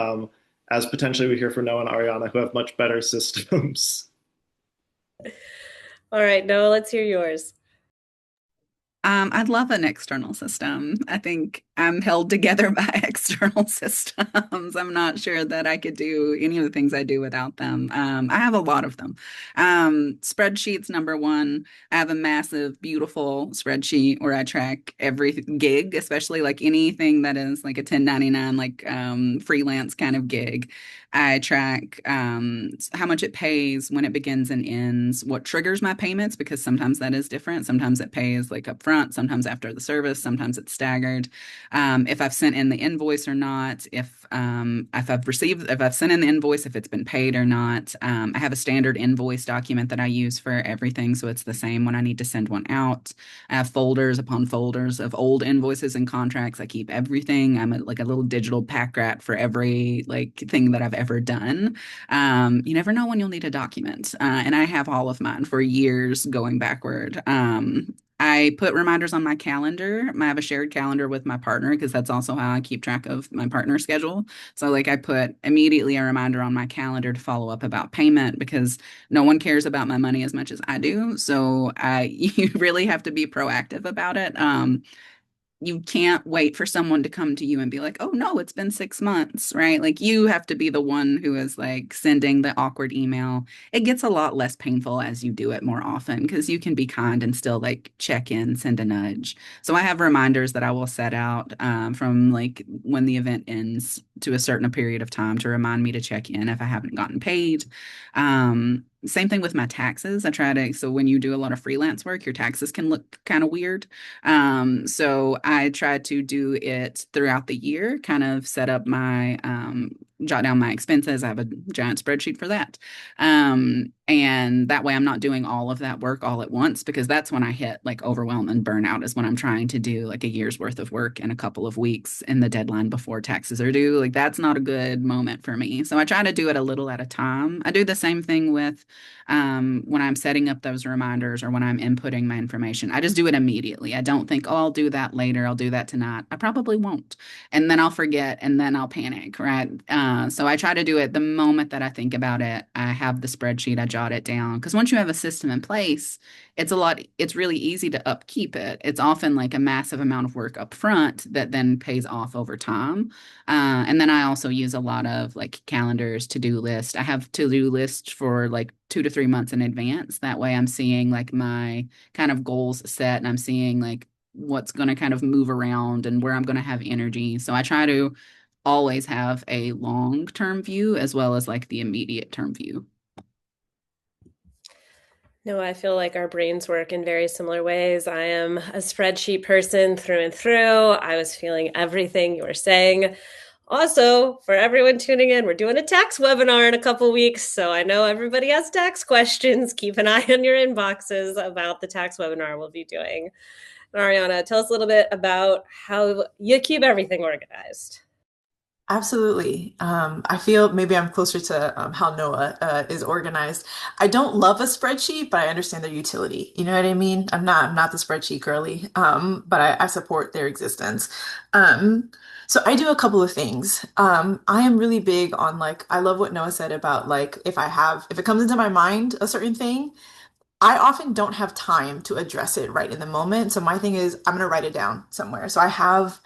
As potentially we hear from Noah and Ariana, who have much better systems. All right, Noah, let's hear yours. I'd love an external system. I think I'm held together by external systems. I'm not sure that I could do any of the things I do without them. I have a lot of them. Spreadsheets, number one. I have a massive, beautiful spreadsheet where I track every gig, especially like anything that is like a 1099, like freelance kind of gig. I track how much it pays, when it begins and ends, what triggers my payments, because sometimes that is different. Sometimes it pays like upfront, sometimes after the service, sometimes it's staggered. If I've sent in the invoice or not, if I've sent in the invoice, if it's been paid or not. I have a standard invoice document that I use for everything, so it's the same when I need to send one out. I have folders upon folders of old invoices and contracts. I keep everything. I'm like a little digital pack rat for every like thing that I've ever done. You never know when you'll need a document, and I have all of mine for years going backward. I put reminders on my calendar. I have a shared calendar with my partner because that's also how I keep track of my partner's schedule. So like I put immediately a reminder on my calendar to follow up about payment because no one cares about my money as much as I do. So you really have to be proactive about it. You can't wait for someone to come to you and be like, oh no, it's been 6 months, right? Like you have to be the one who is like sending the awkward email. It gets a lot less painful as you do it more often because you can be kind and still like check in, send a nudge. So I have reminders that I will set out from like when the event ends to a certain period of time to remind me to check in if I haven't gotten paid. Same thing with my taxes. So when you do a lot of freelance work, your taxes can look kind of weird. So I try to do it throughout the year, kind of set up jot down my expenses. I have a giant spreadsheet for that. And that way I'm not doing all of that work all at once because that's when I hit like overwhelm and burnout is when I'm trying to do like a year's worth of work in a couple of weeks in the deadline before taxes are due. Like that's not a good moment for me. So I try to do it a little at a time. I do the same thing with when I'm setting up those reminders or when I'm inputting my information. I just do it immediately. I don't think, oh, I'll do that later. I'll do that tonight. I probably won't. And then I'll forget and then I'll panic, right? So I try to do it the moment that I think about it. I have the spreadsheet, I jot it down. Because once you have a system in place, it's really easy to upkeep it. It's often like a massive amount of work up front that then pays off over time. And then I also use a lot of like calendars, to-do list. I have to-do lists for like 2 to 3 months in advance. That way I'm seeing like my kind of goals set and I'm seeing like what's going to kind of move around and where I'm going to have energy. So I try to always have a long-term view as well as like the immediate term view. No, I feel like our brains work in very similar ways. I am a spreadsheet person through and through. I was feeling everything you were saying. Also, for everyone tuning in, we're doing a tax webinar in a couple weeks. So I know everybody has tax questions. Keep an eye on your inboxes about the tax webinar we'll be doing. And Ariana, tell us a little bit about how you keep everything organized. Absolutely. I feel maybe I'm closer to how Noah is organized. I don't love a spreadsheet, but I understand their utility. You know what I mean? I'm not the spreadsheet girly, but I support their existence. So I do a couple of things. I am really big on like, I love what Noah said about like, if it comes into my mind, a certain thing, I often don't have time to address it right in the moment. So my thing is, I'm going to write it down somewhere. So I have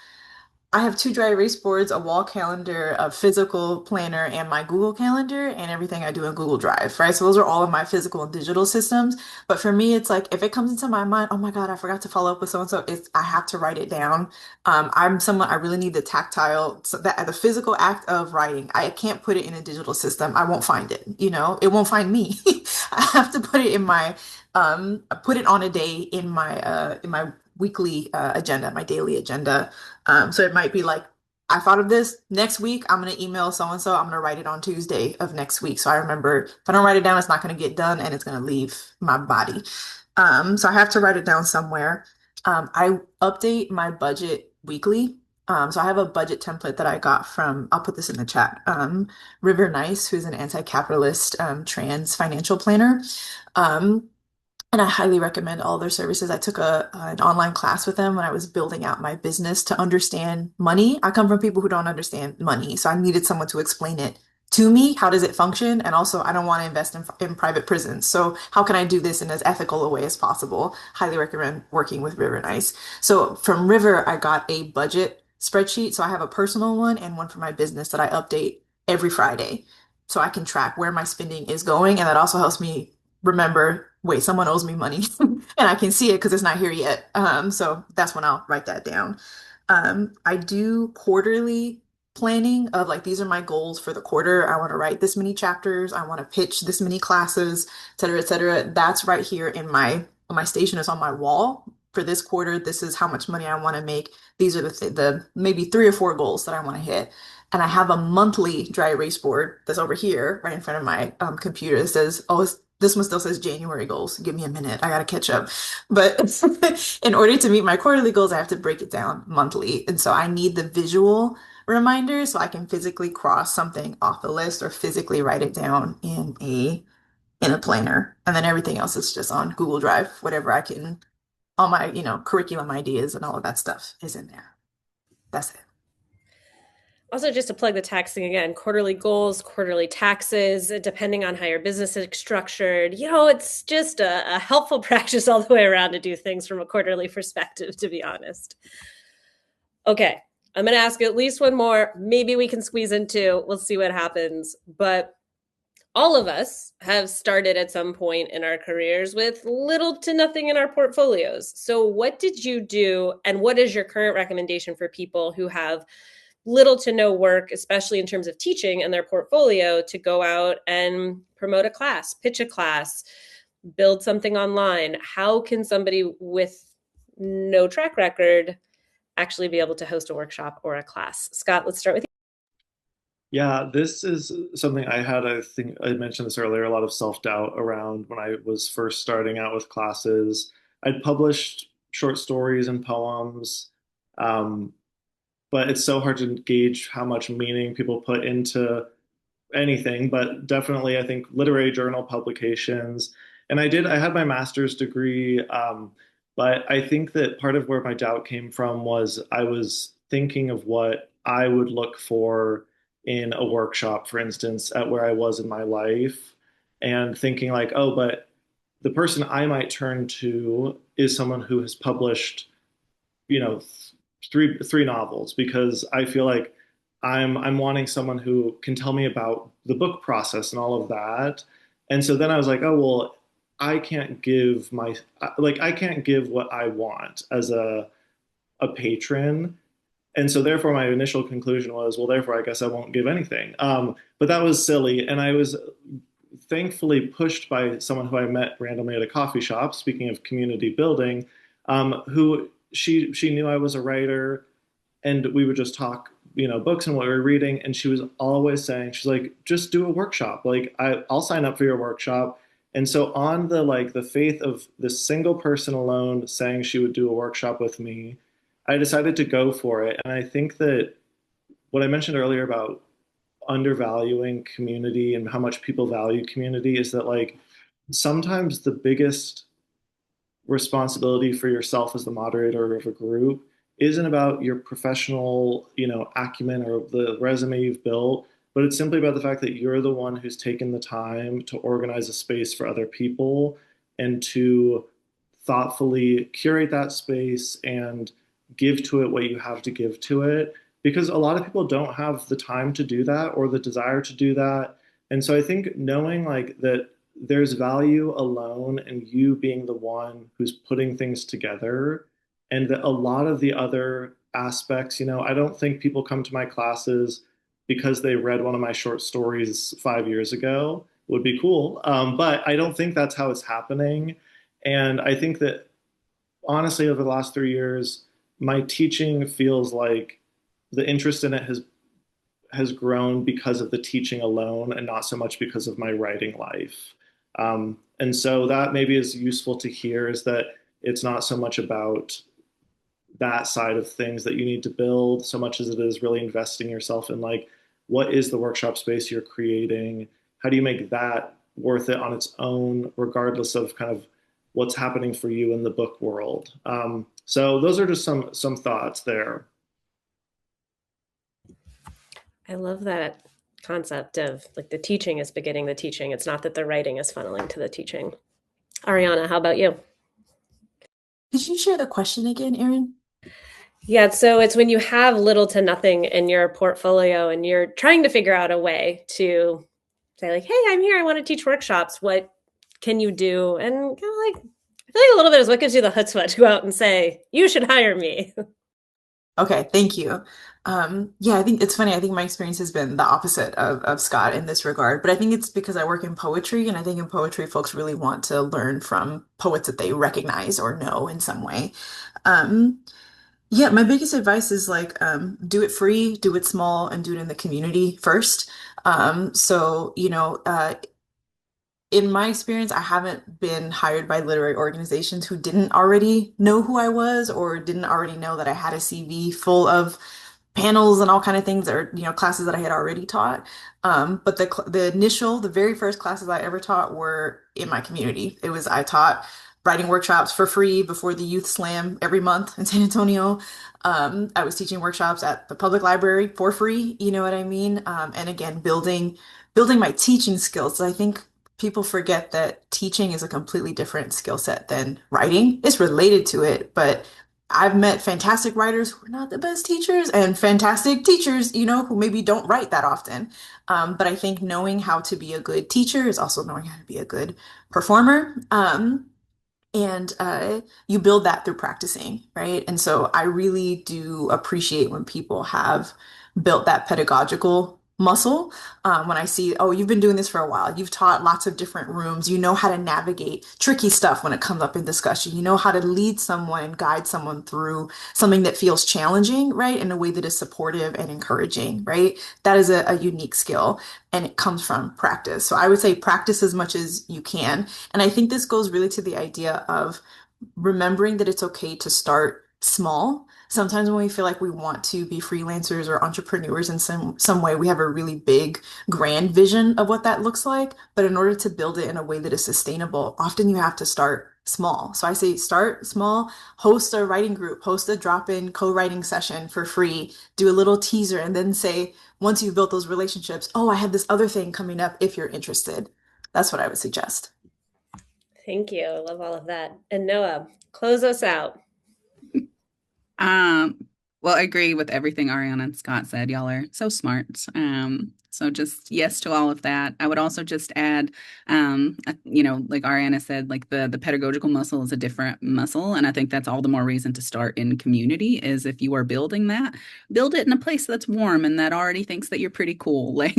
two dry erase boards, a wall calendar, a physical planner, and my Google Calendar, and everything I do in Google Drive, right? So those are all of my physical and digital systems. But for me, it's like if it comes into my mind, oh my God, I forgot to follow up with so and so, it's I have to write it down. I'm someone I really need the tactile, so that the physical act of writing. I can't put it in a digital system. I won't find it. It won't find me. I have to put it in my put it on a day in my weekly agenda, my daily agenda. So it might be like, I thought of this next week. I'm going to email so and so. I'm going to write it on Tuesday of next week. So I remember if I don't write it down, it's not going to get done and it's going to leave my body. So I have to write it down somewhere. I update my budget weekly. So I have a budget template that I got from, I'll put this in the chat, River Nice, who's an anti-capitalist trans financial planner. Um, and I highly recommend all their services. I took an online class with them when I was building out my business to understand money. I come from people who don't understand money, so I needed someone to explain it to me. How does it function? And also, I don't want to invest in private prisons. So how can I do this in as ethical a way as possible? Highly recommend working with River Nice. So from River, I got a budget spreadsheet. So I have a personal one and one for my business that I update every Friday. So I can track where my spending is going. And that also helps me remember, wait, someone owes me money and I can see it because it's not here yet. So that's when I'll write that down. I do quarterly planning of like, these are my goals for the quarter. I want to write this many chapters. I want to pitch this many classes, et cetera, et cetera. That's right here in my station is on my wall. For this quarter, this is how much money I want to make. These are the maybe 3 or 4 goals that I want to hit. And I have a monthly dry erase board that's over here right in front of my computer that says, oh, this one still says January goals. Give me a minute. I gotta catch up. But in order to meet my quarterly goals, I have to break it down monthly. And so I need the visual reminder so I can physically cross something off the list or physically write it down in a planner. And then everything else is just on Google Drive, whatever I can, all my, curriculum ideas and all of that stuff is in there. That's it. Also, just to plug the tax thing again, quarterly goals, quarterly taxes, depending on how your business is structured, it's just a helpful practice all the way around to do things from a quarterly perspective, to be honest. Okay, I'm going to ask you at least one more. Maybe we can squeeze in 2. We'll see what happens. But all of us have started at some point in our careers with little to nothing in our portfolios. So what did you do, and what is your current recommendation for people who have little to no work, especially in terms of teaching and their portfolio, to go out and promote a class, pitch a class, build something online? How can somebody with no track record actually be able to host a workshop or a class? Scott, let's start with you. Yeah, this is something I think I mentioned this earlier, a lot of self-doubt around when I was first starting out with classes. I'd published short stories and poems, but it's so hard to gauge how much meaning people put into anything, but definitely I think literary journal publications. And I had my master's degree, but I think that part of where my doubt came from was I was thinking of what I would look for in a workshop, for instance, at where I was in my life, and thinking like, oh, but the person I might turn to is someone who has published, you know, three novels, because I feel like I'm wanting someone who can tell me about the book process and all of that. And so then I was like, oh well, I can't give my I can't give what I want as a patron. And so therefore my initial conclusion was, well, therefore I guess I won't give anything. But that was silly, and I was thankfully pushed by someone who I met randomly at a coffee shop, speaking of community building, who she knew I was a writer, and we would just talk, books and what we were reading. And she was always saying, she's like, just do a workshop. Like I'll sign up for your workshop. And so on the faith of this single person alone saying she would do a workshop with me, I decided to go for it. And I think that what I mentioned earlier about undervaluing community and how much people value community is that like sometimes the biggest responsibility for yourself as the moderator of a group isn't about your professional, acumen or the resume you've built, but it's simply about the fact that you're the one who's taken the time to organize a space for other people and to thoughtfully curate that space and give to it what you have to give to it, because a lot of people don't have the time to do that or the desire to do that. And so I think knowing like that there's value alone in you being the one who's putting things together, and that a lot of the other aspects, I don't think people come to my classes because they read one of my short stories 5 years ago. Would be cool, but I don't think that's how it's happening. And I think that honestly, over the last 3 years, my teaching feels like the interest in it has grown because of the teaching alone and not so much because of my writing life. And so that maybe is useful to hear, is that it's not so much about that side of things that you need to build so much as it is really investing yourself in like, what is the workshop space you're creating? How do you make that worth it on its own, regardless of kind of what's happening for you in the book world? So those are just some thoughts there. I love that concept of like the teaching is beginning the teaching. It's not that the writing is funneling to the teaching. Ariana, how about you? Could you share the question again, Erin? Yeah, so it's when you have little to nothing in your portfolio and you're trying to figure out a way to say like, hey, I'm here, I want to teach workshops. What can you do? And kind of like, I feel like a little bit is what gives you the chutzpah to go out and say, you should hire me. Okay, thank you. Yeah, I think it's funny. I think my experience has been the opposite of Scott in this regard, but I think it's because I work in poetry, and I think in poetry, folks really want to learn from poets that they recognize or know in some way. Um, yeah, my biggest advice is like do it free, do it small, and do it in the community first. So, in my experience, I haven't been hired by literary organizations who didn't already know who I was or didn't already know that I had a CV full of panels and all kind of things, or classes that I had already taught. But the very first classes I ever taught were in my community. I taught writing workshops for free before the Youth Slam every month in San Antonio. I was teaching workshops at the public library for free, you know what I mean? And again, building my teaching skills. So I think people forget that teaching is a completely different skill set than writing. It's related to it, but I've met fantastic writers who are not the best teachers and fantastic teachers, who maybe don't write that often. But I think knowing how to be a good teacher is also knowing how to be a good performer. And you build that through practicing, right? And so I really do appreciate when people have built that pedagogical muscle. When I see, oh, you've been doing this for a while, you've taught lots of different rooms, you know how to navigate tricky stuff when it comes up in discussion, you know how to lead someone and guide someone through something that feels challenging, right? In a way that is supportive and encouraging, right? That is a unique skill, and it comes from practice. So I would say practice as much as you can. And I think this goes really to the idea of remembering that it's okay to start small. Sometimes when we feel like we want to be freelancers or entrepreneurs in some way, we have a really big, grand vision of what that looks like. But in order to build it in a way that is sustainable, often you have to start small. So I say start small, host a writing group, host a drop-in co-writing session for free, do a little teaser, and then say, once you've built those relationships, oh, I have this other thing coming up if you're interested. That's what I would suggest. Thank you. I love all of that. And Noah, close us out. Well, I agree with everything Ariana and Scott said. Y'all are so smart. So just yes to all of that. I would also just add, like Ariana said, like the pedagogical muscle is a different muscle, and I think that's all the more reason to start in community. Is if you are building that, build it in a place that's warm and that already thinks that you're pretty cool. Like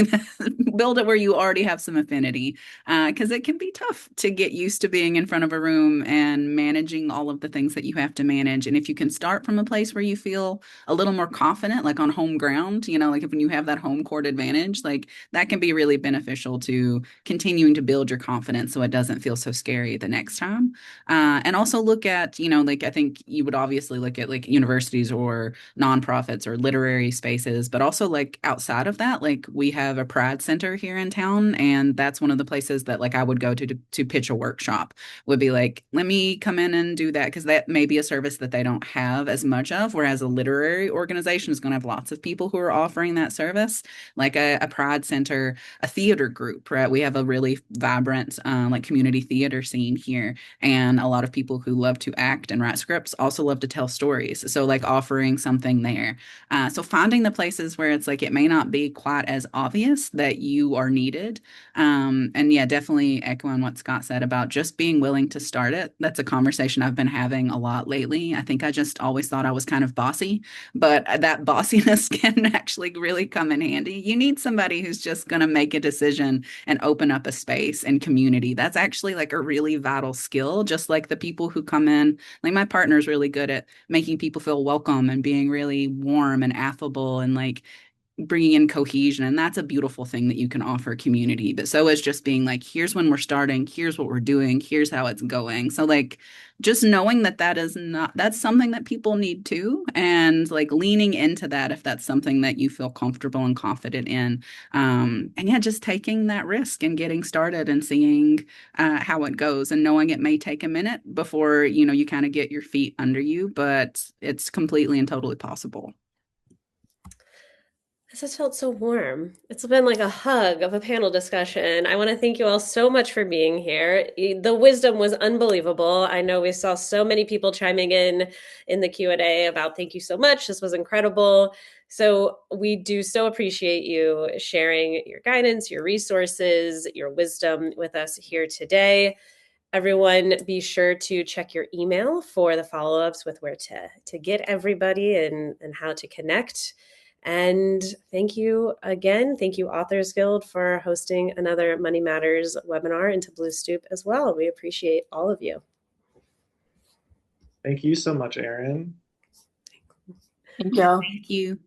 build it where you already have some affinity, because it can be tough to get used to being in front of a room and managing all of the things that you have to manage. And if you can start from a place where you feel a little more confident, like on home ground, like if when you have that home court advantage, like that can be really beneficial to continuing to build your confidence so it doesn't feel so scary the next time. And also look at, like I think you would obviously look at like universities or nonprofits or literary spaces, but also like outside of that, like we have a Pride Center here in town, and that's one of the places that like I would go to pitch a workshop. Would be like, let me come in and do that, because that may be a service that they don't have as much of, whereas a literary organization is going to have lots of people who are offering that service, like a Pride Center, a theater group, right? We have a really vibrant like community theater scene here, and a lot of people who love to act and write scripts also love to tell stories. So like offering something there. So finding the places where it's like it may not be quite as obvious that you are needed. And yeah, definitely echoing what Scott said about just being willing to start it. That's a conversation I've been having a lot lately. I think I just always thought I was kind of bossy, but that bossiness can actually really come in handy. You need somebody who's just going to make a decision and open up a space and community. That's actually like a really vital skill, just like the people who come in. Like my partner's really good at making people feel welcome and being really warm and affable and like bringing in cohesion, and that's a beautiful thing that you can offer community. But so is just being like, here's when we're starting, here's what we're doing, here's how it's going. So like just knowing that that's something that people need too, and like leaning into that if that's something that you feel comfortable and confident in. And yeah, just taking that risk and getting started and seeing how it goes, and knowing it may take a minute before you kind of get your feet under you, but it's completely and totally possible. This has felt so warm. It's been like a hug of a panel discussion. I want to thank you all so much for being here. The wisdom was unbelievable. I know we saw so many people chiming in the Q&A about thank you so much. This was incredible. So we do so appreciate you sharing your guidance, your resources, your wisdom with us here today. Everyone, be sure to check your email for the follow-ups with where to get everybody and how to connect. And thank you again. Thank you, Authors Guild, for hosting another Money Matters webinar, into Blue Stoop as well. We appreciate all of you. Thank you so much, Erin. Thank you. Thank you.